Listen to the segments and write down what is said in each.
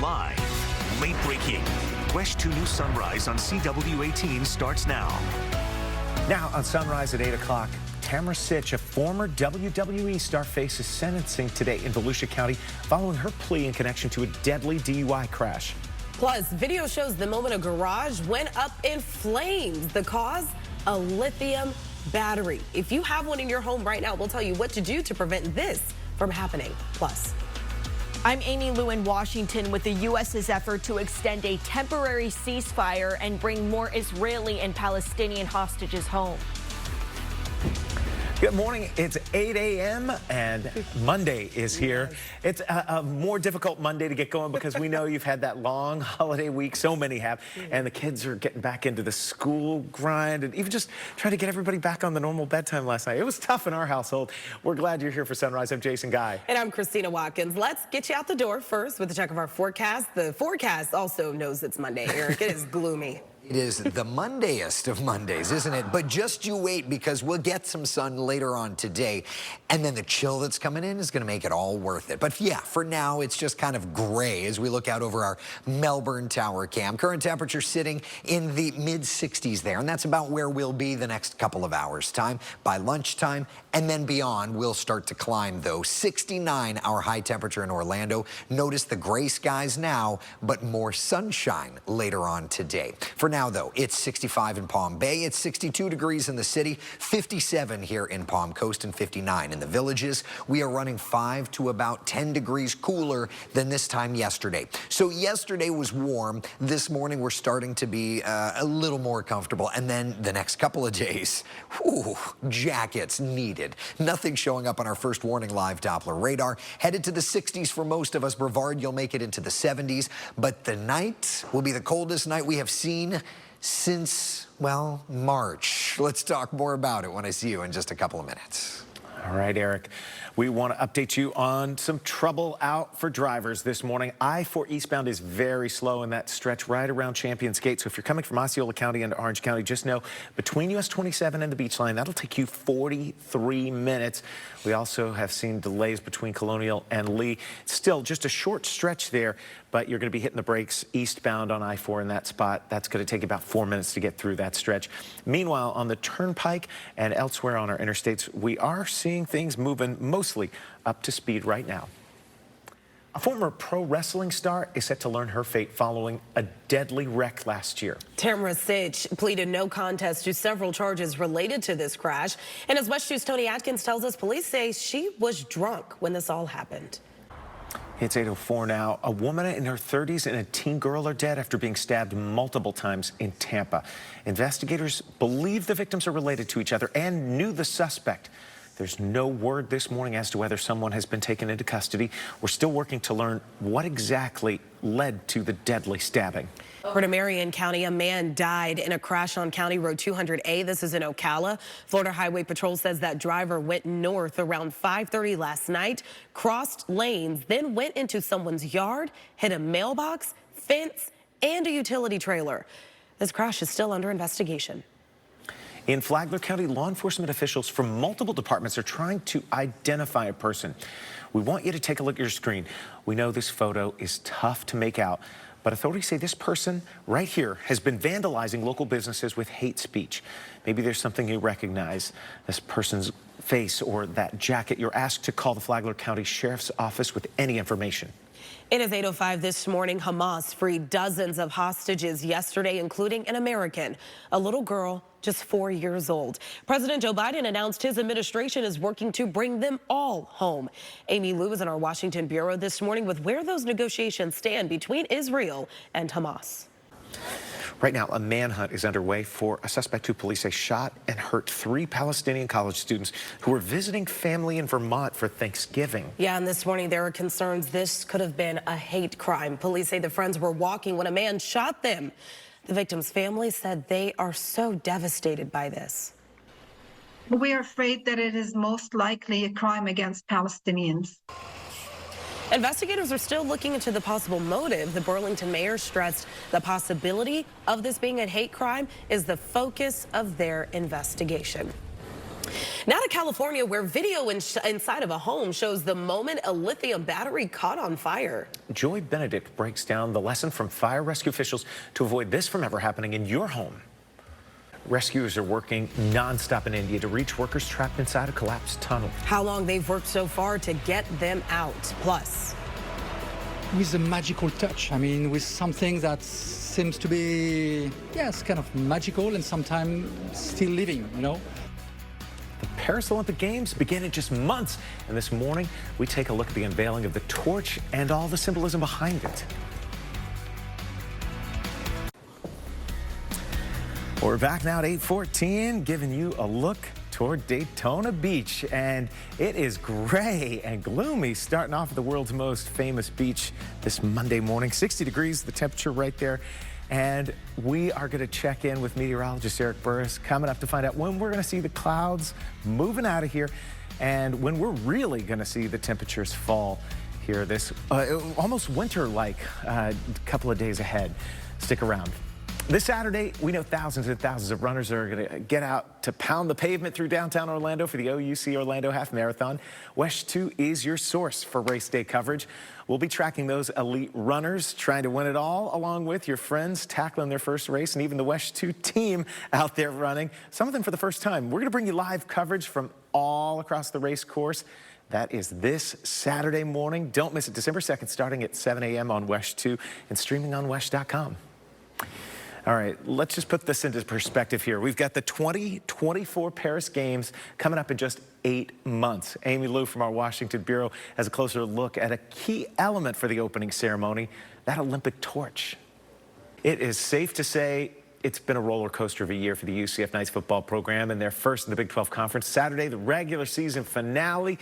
Live, late breaking. WESH 2 News Sunrise on CW18 starts now. Now on Sunrise at 8 o'clock, Tamara Sitch, a former WWE star, faces sentencing today in Volusia County following her plea in connection to a deadly DUI crash. Plus, video shows the moment a garage went up in flames. The cause? A lithium battery. If you have one in your home right now, we'll tell you what to do to prevent this from happening. Plus, I'm Amy Lou in Washington with the U.S.'s effort to extend a temporary ceasefire and bring more Israeli and Palestinian hostages home. Good morning. It's 8 a.m. and Monday is here. It's a more difficult Monday to get going because we know you've had that long holiday week. So many have. And the kids are getting back into the school grind and even just trying to get everybody back on the normal bedtime last night. It was tough in our household. We're glad you're here for Sunrise. I'm Jason Guy. And I'm Christina Watkins. Let's get you out the door first with a check of our forecast. The forecast also knows it's Monday, Eric. It is gloomy. It is the Mondayest of Mondays, isn't it? But just you wait, because we'll get some sun later on today, and then the chill that's coming in is going to make it all worth it. But yeah, for now, it's just kind of gray as we look out over our Melbourne Tower cam. Current temperature sitting in the mid-60s there, and that's about where we'll be the next couple of hours' time. By lunchtime and then beyond, we'll start to climb, though. 69, our high temperature in Orlando. Notice the gray skies now, but more sunshine later on today. For now, though, it's 65 in Palm Bay, it's 62 degrees in the city, 57 here in Palm Coast, and 59 in the Villages. We are running 5 to about 10 degrees cooler than this time yesterday. So yesterday was warm. This morning we're starting to be a little more comfortable. And then the next couple of days, whew, jackets needed. Nothing showing up on our first warning live Doppler radar. Headed to the 60s for most of us. Brevard, you'll make it into the 70s. But the night will be the coldest night we have seen since, well, March. Let's talk more about it when I see you in just a couple of minutes. All right, Eric. We want to update you on some trouble out for drivers this morning. I-4 eastbound is very slow in that stretch right around Champions Gate. So if you're coming from Osceola County into Orange County, just know between US 27 and the Beach Line, that'll take you 43 minutes. We also have seen delays between Colonial and Lee. Still just a short stretch there, but you're going to be hitting the brakes eastbound on I-4 in that spot. That's going to take about 4 minutes to get through that stretch. Meanwhile, on the Turnpike and elsewhere on our interstates, we are seeing things moving mostly up to speed right now. A former pro wrestling star is set to learn her fate following a deadly wreck last year. Tamara Sitch pleaded no contest to several charges related to this crash. And as WESH 2's Tony Atkins tells us, police say she was drunk when this all happened. It's 8:04 now. A woman in her 30s and a teen girl are dead after being stabbed multiple times in Tampa. Investigators believe the victims are related to each other and knew the suspect. There's no word this morning as to whether someone has been taken into custody. We're still working to learn what exactly led to the deadly stabbing. Over to Marion County, a man died in a crash on County Road 200A. This is in Ocala. Florida Highway Patrol says that driver went north around 5:30 last night, crossed lanes, then went into someone's yard, hit a mailbox, fence, and a utility trailer. This crash is still under investigation. In Flagler County, law enforcement officials from multiple departments are trying to identify a person. We want you to take a look at your screen. We know this photo is tough to make out, but authorities say this person right here has been vandalizing local businesses with hate speech. Maybe there's something you recognize, this person's face or that jacket. You're asked to call the Flagler County Sheriff's Office with any information. It is 8:05 this morning. Hamas freed dozens of hostages yesterday, including an American, a little girl just 4 years old. President Joe Biden announced his administration is working to bring them all home. Amy Lou is in our Washington bureau this morning with where those negotiations stand between Israel and Hamas. Right now, a manhunt is underway for a suspect who police say shot and hurt 3 Palestinian college students who were visiting family in Vermont for Thanksgiving. Yeah, and this morning there are concerns this could have been a hate crime. Police say the friends were walking when a man shot them. The victim's family said they are so devastated by this. We are afraid that it is most likely a crime against Palestinians. Investigators are still looking into the possible motive. The Burlington mayor stressed the possibility of this being a hate crime is the focus of their investigation. Now to California, where video inside of a home shows the moment a lithium battery caught on fire. Joy Benedict breaks down the lesson from fire rescue officials to avoid this from ever happening in your home. Rescuers are working nonstop in India to reach workers trapped inside a collapsed tunnel. How long they've worked so far to get them out. Plus, with a magical touch. I mean, with something that seems to be, yes, kind of magical and sometimes still living, you know. The Paris Olympic Games begin in just months, and this morning we take a look at the unveiling of the torch and all the symbolism behind it. We're back now at 8:14, giving you a look toward Daytona Beach, and it is gray and gloomy starting off at the world's most famous beach this Monday morning. 60 degrees, the temperature right there. And we are going to check in with meteorologist Eric Burris coming up to find out when we're going to see the clouds moving out of here and when we're really going to see the temperatures fall here this almost winter-like couple of days ahead. Stick around. This Saturday, we know thousands and thousands of runners are going to get out to pound the pavement through downtown Orlando for the OUC Orlando Half Marathon. WESH 2 is your source for race day coverage. We'll be tracking those elite runners trying to win it all, along with your friends tackling their first race and even the WESH 2 team out there running, some of them for the first time. We're going to bring you live coverage from all across the race course. That is this Saturday morning. Don't miss it, December 2nd, starting at 7 a.m. on WESH 2 and streaming on WESH.com. All right, let's just put this into perspective here. We've got the 2024 Paris Games coming up in just 8 months. Amy Lou from our Washington Bureau has a closer look at a key element for the opening ceremony, that Olympic torch. It is safe to say it's been a roller coaster of a year for the UCF Knights football program and their first in the Big 12 Conference. Saturday, the regular season finale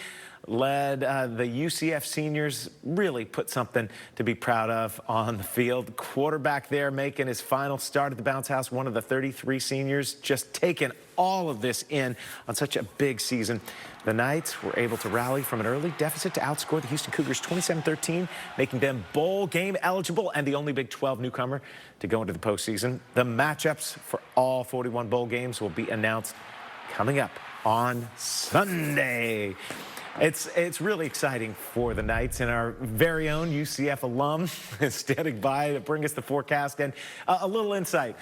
led the UCF seniors really put something to be proud of on the field. Quarterback there making his final start at the bounce house, one of the 33 seniors, just taking all of this in on such a big season. The Knights were able to rally from an early deficit to outscore the Houston Cougars 27-13, making them bowl game eligible and the only Big 12 newcomer to go into the postseason. The matchups for all 41 bowl games will be announced coming up on Sunday. It's really exciting for the Knights, and our very own UCF alum is standing by to bring us the forecast and a little insight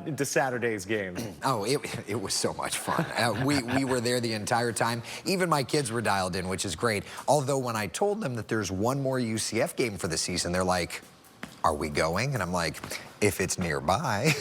into Saturday's game. Oh, it was so much fun. We were there the entire time. Even my kids were dialed in, which is great. Although when I told them that there's one more UCF game for the season, they're like, are we going? And I'm like, if it's nearby.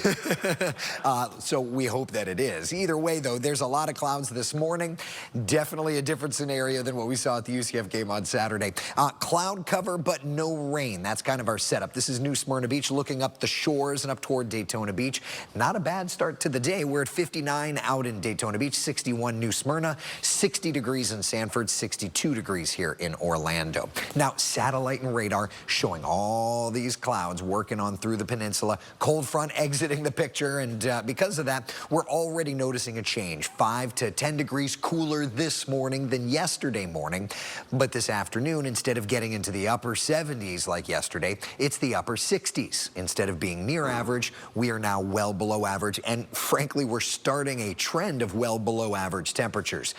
So we hope that it is. Either way, though, there's a lot of clouds this morning. Definitely a different scenario than what we saw at the UCF game on Saturday. Cloud cover, but no rain. That's kind of our setup. This is New Smyrna Beach, looking up the shores and up toward Daytona Beach. Not a bad start to the day. We're at 59 out in Daytona Beach, 61 New Smyrna, 60 degrees in Sanford, 62 degrees here in Orlando. Now, satellite and radar showing all these clouds working on through the peninsula. Cold front exiting the picture, and because of that, we're already noticing a change. 5 to 10 degrees cooler this morning than yesterday morning. But this afternoon, instead of getting into the upper 70s like yesterday, it's the upper 60s. Instead of being near average, we are now well below average. And frankly, we're starting a trend of well below average temperatures.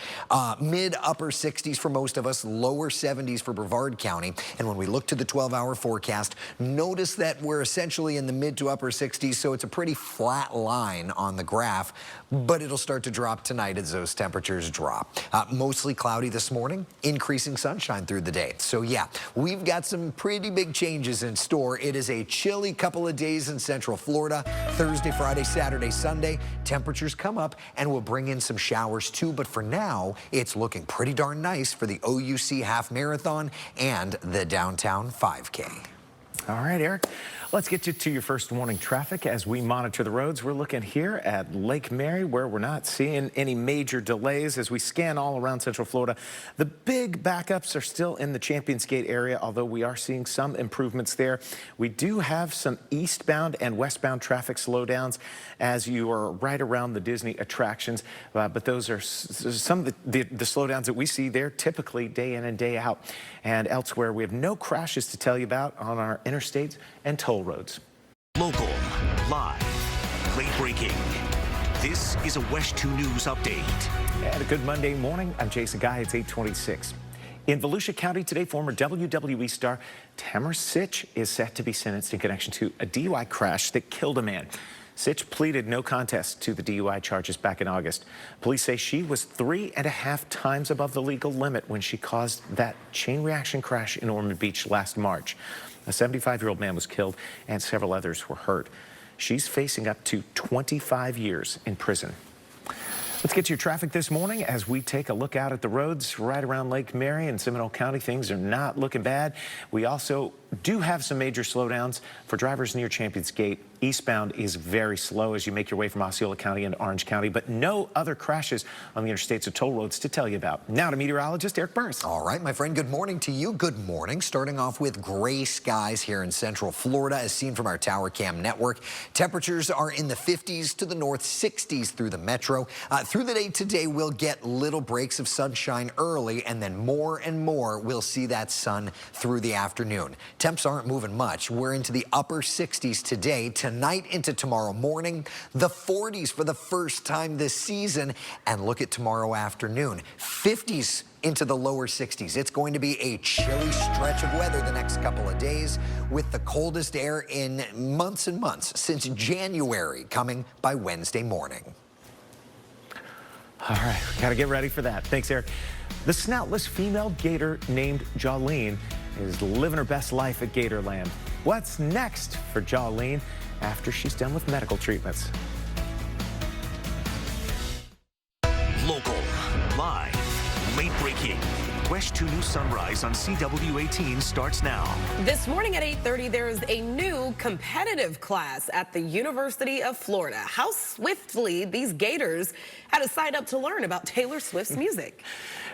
Mid upper 60s for most of us, lower 70s for Brevard County. And when we look to the 12-hour forecast, notice that we're essentially in the mid to upper 60s, so it's a pretty flat line on the graph, but it'll start to drop tonight as those temperatures drop. Mostly cloudy this morning, increasing sunshine through the day. So yeah, we've got some pretty big changes in store. It is a chilly couple of days in Central Florida. Thursday, Friday, Saturday, Sunday, temperatures come up and we'll bring in some showers too, but for now, it's looking pretty darn nice for the OUC Half Marathon and the Downtown 5K. All right, Eric, let's get you to your first warning traffic as we monitor the roads. We're looking here at Lake Mary, where we're not seeing any major delays as we scan all around Central Florida. The big backups are still in the Champions Gate area, although we are seeing some improvements there. We do have some eastbound and westbound traffic slowdowns as you are right around the Disney attractions, but those are some of the slowdowns that we see there typically day in and day out. And elsewhere, we have no crashes to tell you about on our interstates and toll roads. Local, live, late breaking. This is a WESH 2 News update. And a good Monday morning. I'm Jason Guy. It's 8:26. In Volusia County today, former WWE star Tamara Sitch is set to be sentenced in connection to a DUI crash that killed a man. Sitch pleaded no contest to the DUI charges back in August. Police say she was 3.5 times above the legal limit when she caused that chain reaction crash in Ormond Beach last March. A 75-year-old man was killed and several others were hurt. She's facing up to 25 years in prison. Let's get to your traffic this morning as we take a look out at the roads right around Lake Mary and Seminole County. Things are not looking bad. We also do have some major slowdowns for drivers near Champions Gate. Eastbound is very slow as you make your way from Osceola County into Orange County, but no other crashes on the interstates or toll roads to tell you about. Now to meteorologist Eric Burns. All right, my friend, good morning to you. Good morning. Starting off with gray skies here in central Florida as seen from our tower cam network. Temperatures are in the 50s to the north, 60s through the metro. Through the day today, we'll get little breaks of sunshine early, and then more and more we'll see that sun through the afternoon. Temps aren't moving much. We're into the upper 60s today. Tonight into tomorrow morning, the 40s for the first time this season. And look at tomorrow afternoon, 50s into the lower 60s. It's going to be a chilly stretch of weather the next couple of days with the coldest air in months and months since January coming by Wednesday morning. All right, got to get ready for that. Thanks, Eric. The snoutless female gator named Jolene is living her best life at Gatorland. What's next for Jolene after she's done with medical treatments? Local, live, late-breaking. WESH 2 News Sunrise on CW18 starts now. This morning at 8:30, there is a new competitive class at the University of Florida. How swiftly these Gators had to sign up to learn about Taylor Swift's music.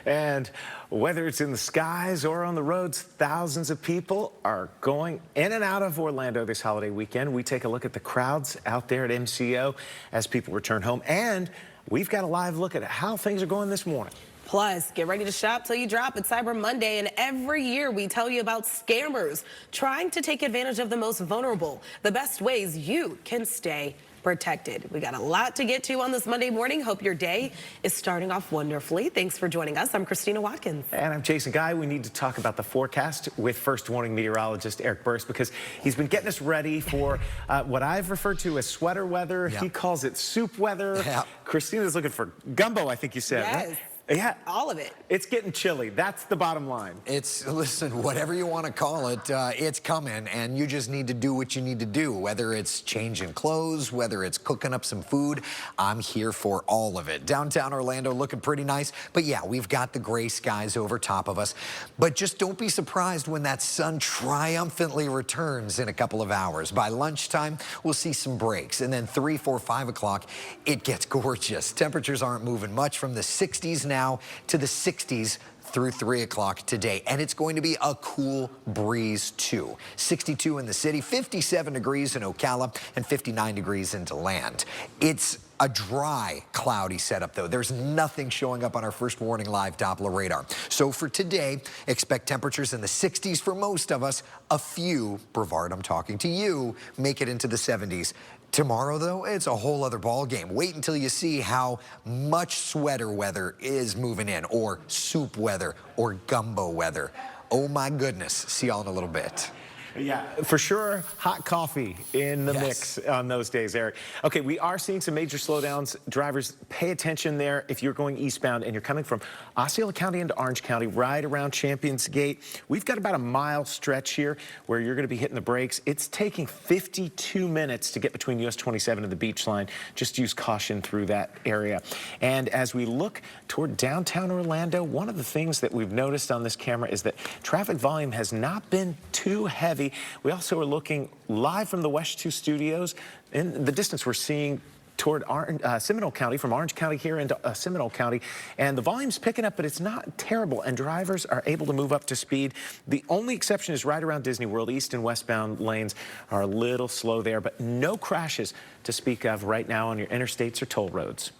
And whether it's in the skies or on the roads, thousands of people are going in and out of Orlando this holiday weekend. We take a look at the crowds out there at MCO as people return home. And we've got a live look at how things are going this morning. Plus, get ready to shop till you drop at Cyber Monday, and every year we tell you about scammers trying to take advantage of the most vulnerable, the best ways you can stay protected. We got a lot to get to on this Monday morning. Hope your day is starting off wonderfully. Thanks for joining us. I'm Christina Watkins. And I'm Jason Guy. We need to talk about the forecast with first warning meteorologist Eric Burst because he's been getting us ready for what I've referred to as sweater weather. Yep. He calls it soup weather. Yep. Christina's looking for gumbo, I think you said. Yes. Right? Yeah, all of it. It's getting chilly. That's the bottom line. Listen, whatever you want to call it, it's coming, and you just need to do what you need to do. Whether it's changing clothes, whether it's cooking up some food, I'm here for all of it. Downtown Orlando looking pretty nice, but yeah, we've got the gray skies over top of us. But just don't be surprised when that sun triumphantly returns in a couple of hours. By lunchtime, we'll see some breaks, and then 3, 4, 5 o'clock, it gets gorgeous. Temperatures aren't moving much from the 60s now to the 60s through 3 o'clock today. And it's going to be a cool breeze too. 62 in the city, 57 degrees in Ocala, and 59 degrees into land. It's a dry, cloudy setup, though. There's nothing showing up on our first warning live Doppler radar. So for today, expect temperatures in the 60s for most of us. A few, Brevard, I'm talking to you, make it into the 70s. Tomorrow, though, it's a whole other ball game. Wait until you see how much sweater weather is moving in, or soup weather, or gumbo weather. Oh, my goodness. See y'all in a little bit. Yeah, for sure, hot coffee in the mix on those days, Eric. Okay, we are seeing some major slowdowns. Drivers, pay attention there if you're going eastbound and you're coming from Osceola County into Orange County, right around Champions Gate. We've got about a mile stretch here where you're going to be hitting the brakes. It's taking 52 minutes to get between US 27 and the beach line. Just use caution through that area. And as we look toward downtown Orlando, one of the things that we've noticed on this camera is that traffic volume has not been too heavy. We also are looking live from the WESH 2 studios. In the distance, we're seeing toward Seminole County, from Orange County here into Seminole County. And the volume's picking up, but it's not terrible. And drivers are able to move up to speed. The only exception is right around Disney World. East and westbound lanes are a little slow there, but no crashes to speak of right now on your interstates or toll roads.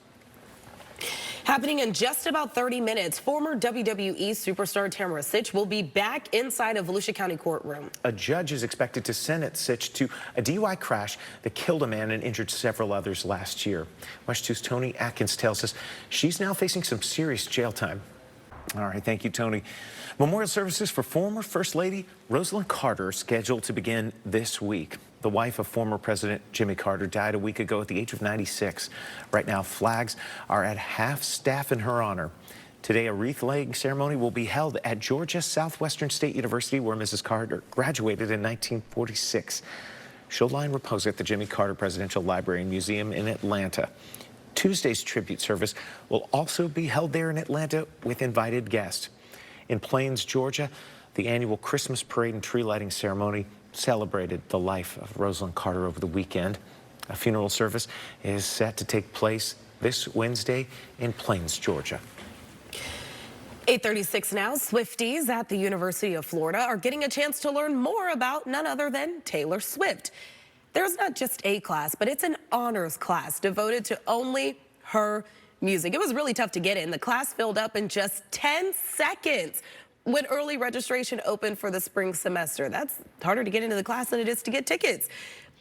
Happening in just about 30 minutes, former WWE superstar Tamara Sitch will be back inside a Volusia County courtroom. A judge is expected to sentence Sitch to a DUI crash that killed a man and injured several others last year. WESH 2's Tony Atkins tells us she's now facing some serious jail time. All right, thank you, Tony. Memorial services for former First Lady Rosalind Carter are scheduled to begin this week. The wife of former President Jimmy Carter died a week ago at the age of 96. Right now, flags are at half staff in her honor. Today, a wreath-laying ceremony will be held at Georgia Southwestern State University, where Mrs. Carter graduated in 1946. She'll lie in repose at the Jimmy Carter Presidential Library and Museum in Atlanta. Tuesday's tribute service will also be held there in Atlanta with invited guests. In Plains, Georgia, the annual Christmas parade and tree lighting ceremony celebrated the life of Rosalind Carter over the weekend. A funeral service is set to take place this Wednesday in Plains, Georgia. 8:36 now. Swifties at the University of Florida are getting a chance to learn more about none other than Taylor Swift. There's not just a class, but it's an honors class devoted to only her music. It was really tough to get in. The class filled up in just 10 seconds when early registration opened for the spring semester. That's harder to get into the class than it is to get tickets.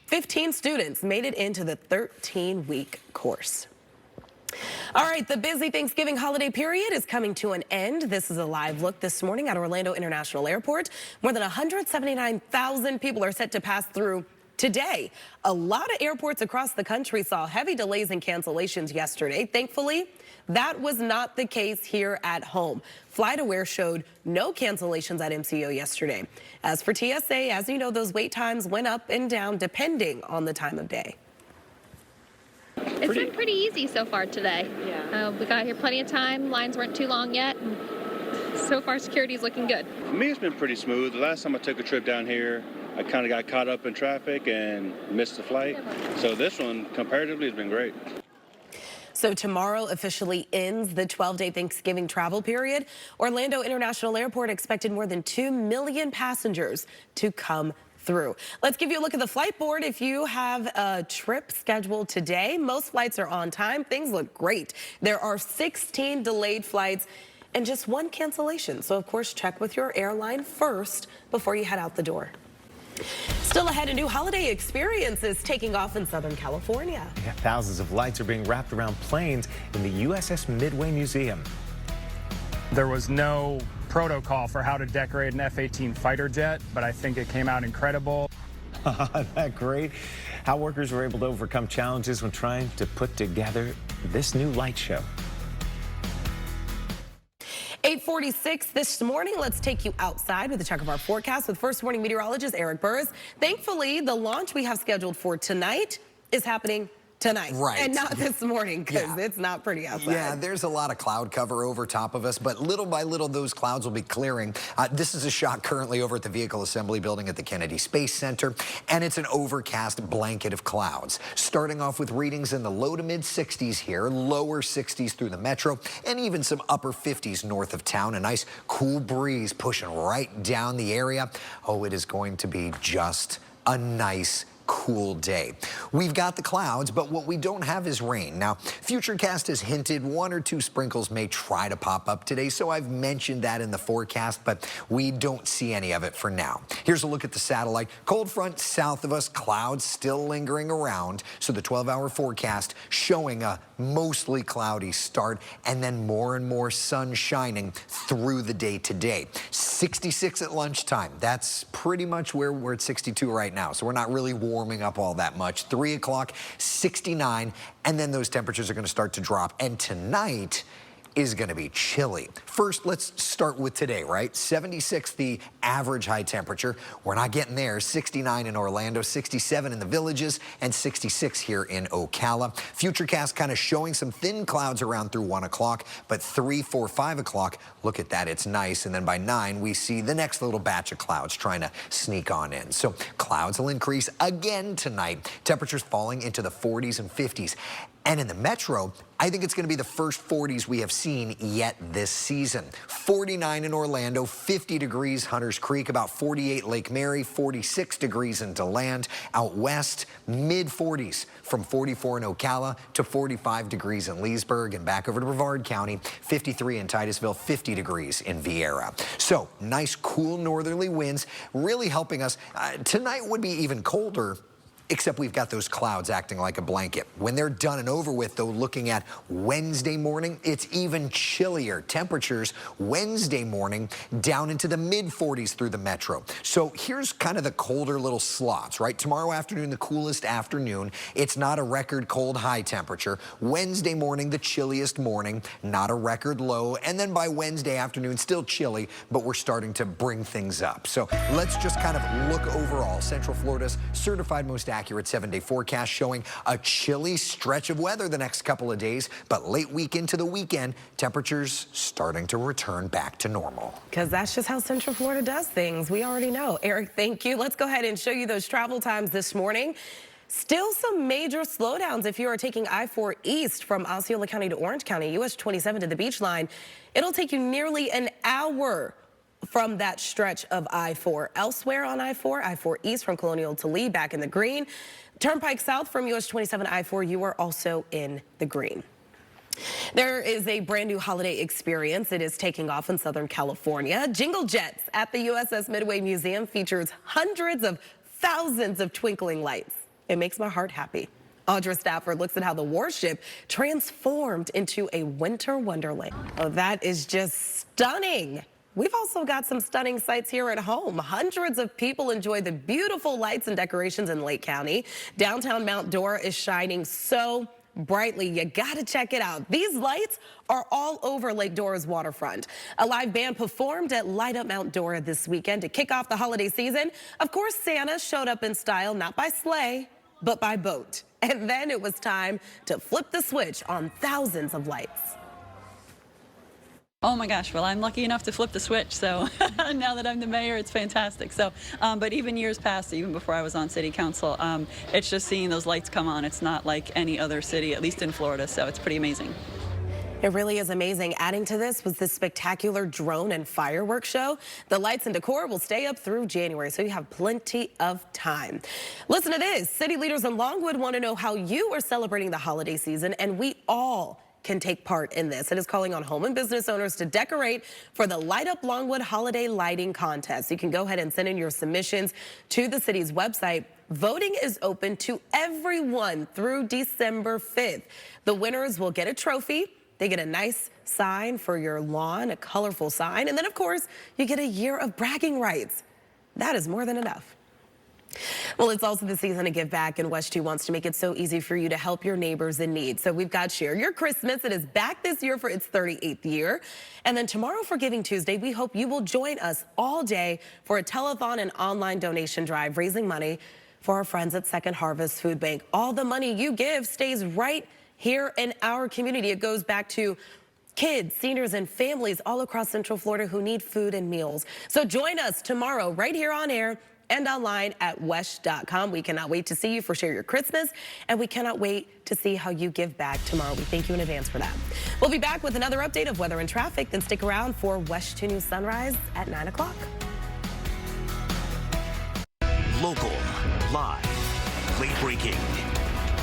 15 students made it into the 13-week course. All right, the busy Thanksgiving holiday period is coming to an end. This is a live look this morning at Orlando International Airport. More than 179,000 people are set to pass through today. A lot of airports across the country saw heavy delays and cancellations yesterday. Thankfully, that was not the case here at home. FlightAware showed no cancellations at MCO yesterday. As for TSA, as you know, those wait times went up and down depending on the time of day. It's been pretty easy so far today. Yeah. We got here plenty of time. Lines weren't too long yet. And so far, security is looking good. For me, it's been pretty smooth. The last time I took a trip down here, I kind of got caught up in traffic and missed the flight. So this one, comparatively, has been great. So tomorrow officially ends the 12-day Thanksgiving travel period. Orlando International Airport expected more than 2 million passengers to come through. Let's give you a look at the flight board. If you have a trip scheduled today, most flights are on time. Things look great. There are 16 delayed flights and just 1 cancellation. So, of course, check with your airline first before you head out the door. Still ahead, a new holiday experience is taking off in Southern California. Yeah, thousands of lights are being wrapped around planes in the USS Midway Museum. There was no protocol for how to decorate an F-18 fighter jet, but I think it came out incredible. Isn't that great? How workers were able to overcome challenges when trying to put together this new light show. 8:46 this morning. Let's take you outside with a check of our forecast with First Warning meteorologist Eric Burris. Thankfully, the launch we have scheduled for tonight is happening tonight. Right. And not this morning, because it's not pretty outside. Yeah, there's a lot of cloud cover over top of us, but little by little, those clouds will be clearing. This is a shot currently over at the Vehicle Assembly Building at the Kennedy Space Center, and it's an overcast blanket of clouds. Starting off with readings in the low to mid 60s here, lower 60s through the metro, and even some upper 50s north of town. A nice cool breeze pushing right down the area. Oh, it is going to be just a nice cool day. We've got the clouds, but what we don't have is rain. Now, Futurecast has hinted 1 or 2 sprinkles may try to pop up today, so I've mentioned that in the forecast, but we don't see any of it for now. Here's a look at the satellite. Cold front south of us, clouds still lingering around, so the 12-hour forecast showing a mostly cloudy start and then more and more sun shining through the day today. 66 at lunchtime. That's pretty much where we're at 62 right now, so we're not really warming up all that much. 3 o'clock, 69, and then those temperatures are going to start to drop. And tonight is going to be chilly. First, let's start with today, right? 76, the average high temperature. We're not getting there. 69 in Orlando, 67 in the Villages, and 66 here in Ocala. Futurecast kind of showing some thin clouds around through 1 o'clock, but 3, 4, 5 o'clock, look at that, it's nice. And then by 9, we see the next little batch of clouds trying to sneak on in. So clouds will increase again tonight. Temperatures falling into the 40s and 50s. And in the metro, I think it's going to be the first 40s we have seen yet this season. 49 in Orlando, 50 degrees Hunters Creek, about 48 Lake Mary, 46 degrees in DeLand. Out west, mid-40s from 44 in Ocala to 45 degrees in Leesburg, and back over to Brevard County, 53 in Titusville, 50 degrees in Vieira. So nice, cool northerly winds really helping us. Tonight would be even colder, except we've got those clouds acting like a blanket. When they're done and over with, though, looking at Wednesday morning, it's even chillier. Temperatures Wednesday morning down into the mid-40s through the metro. So here's kind of the colder little slots, right? Tomorrow afternoon, the coolest afternoon. It's not a record cold high temperature. Wednesday morning, the chilliest morning, not a record low. And then by Wednesday afternoon, still chilly, but we're starting to bring things up. So let's just kind of look overall. Central Florida's certified most accurate 7-day forecast showing a chilly stretch of weather the next couple of days, but late week into the weekend, temperatures starting to return back to normal. Because that's just how Central Florida does things. We already know. Eric, thank you. Let's go ahead and show you those travel times this morning. Still some major slowdowns if you are taking I-4 east from Osceola County to Orange County, US 27 to the beach line. It'll take you nearly an hour from that stretch of I-4. Elsewhere on I-4 east from Colonial to Lee, back in the green. Turnpike south from US 27 I-4, you are also in the green. There is a brand new holiday experience. It is taking off in Southern California. Jingle Jets at the USS Midway Museum features hundreds of thousands of twinkling lights. It makes my heart happy. Audra Stafford looks at how the warship transformed into a winter wonderland. Oh, that is just stunning. We've also got some stunning sights here at home. Hundreds of people enjoy the beautiful lights and decorations in Lake County. Downtown Mount Dora is shining so brightly. You gotta check it out. These lights are all over Lake Dora's waterfront. A live band performed at Light Up Mount Dora this weekend to kick off the holiday season. Of course, Santa showed up in style, not by sleigh, but by boat. And then it was time to flip the switch on thousands of lights. Oh my gosh, well, I'm lucky enough to flip the switch, so now that I'm the mayor, it's fantastic. So, but even years past, even before I was on city council, it's just seeing those lights come on. It's not like any other city, at least in Florida, so it's pretty amazing. It really is amazing. Adding to this was this spectacular drone and fireworks show. The lights and decor will stay up through January, so you have plenty of time. Listen to this. City leaders in Longwood want to know how you are celebrating the holiday season, and we all can take part in this. It is calling on home and business owners to decorate for the Light Up Longwood Holiday Lighting Contest. You can go ahead and send in your submissions to the city's website. Voting is open to everyone through December 5th. The winners will get a trophy. They get a nice sign for your lawn, a colorful sign. And then, of course, you get a year of bragging rights. That is more than enough. Well, it's also the season to give back, and WESH 2 wants to make it so easy for you to help your neighbors in need. So we've got Share Your Christmas. It is back this year for its 38th year. And then tomorrow for Giving Tuesday, we hope you will join us all day for a telethon and online donation drive, raising money for our friends at Second Harvest Food Bank. All the money you give stays right here in our community. It goes back to kids, seniors, and families all across Central Florida who need food and meals. So join us tomorrow right here on air and online at WESH.com. We cannot wait to see you for Share Your Christmas, and we cannot wait to see how you give back tomorrow. We thank you in advance for that. We'll be back with another update of weather and traffic, then stick around for WESH 2 News Sunrise at 9 o'clock. Local, live, late breaking.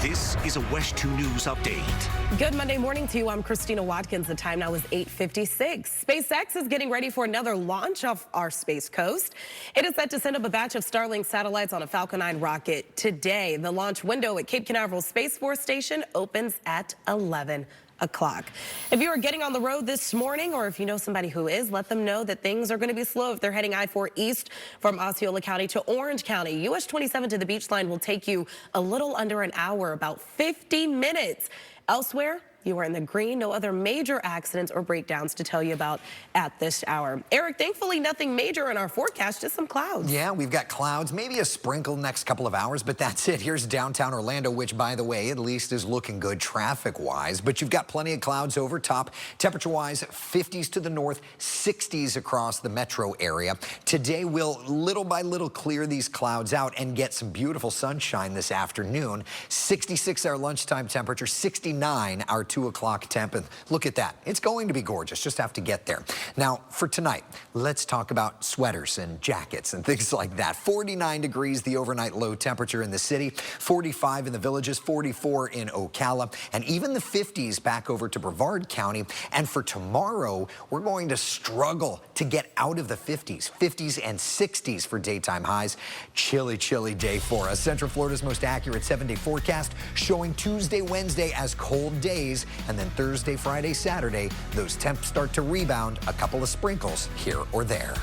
This is a WESH 2 News update. Good Monday morning to you. I'm Christina Watkins. The time now is 8:56. SpaceX is getting ready for another launch off our Space Coast. It is set to send up a batch of Starlink satellites on a Falcon 9 rocket today. The launch window at Cape Canaveral Space Force Station opens at 11 o'clock. If you are getting on the road this morning, or if you know somebody who is, let them know that things are going to be slow if they're heading I-4 east from Osceola County to Orange County. US 27 to the beach line will take you a little under an hour, about 50 minutes. Elsewhere, You are in the green. No other major accidents or breakdowns to tell you about at this hour. Eric, thankfully nothing major in our forecast, just some clouds. Yeah, we've got clouds, maybe a sprinkle next couple of hours, but that's it. Here's downtown Orlando, which, by the way, at least is looking good traffic-wise. But you've got plenty of clouds over top. Temperature-wise, 50s to the north, 60s across the metro area. Today, we'll little by little clear these clouds out and get some beautiful sunshine this afternoon. 66 our lunchtime temperature, 69 our 2 o'clock temp. And look at that. It's going to be gorgeous. Just have to get there. Now, for tonight, let's talk about sweaters and jackets and things like that. 49 degrees, the overnight low temperature in the city, 45 in the Villages, 44 in Ocala, and even the 50s back over to Brevard County. And for tomorrow, we're going to struggle to get out of the 50s, 50s and 60s for daytime highs. Chilly, chilly day for us. Central Florida's most accurate 7-day forecast showing Tuesday, Wednesday as cold days, and then Thursday, Friday, Saturday, those temps start to rebound, a couple of sprinkles here or there.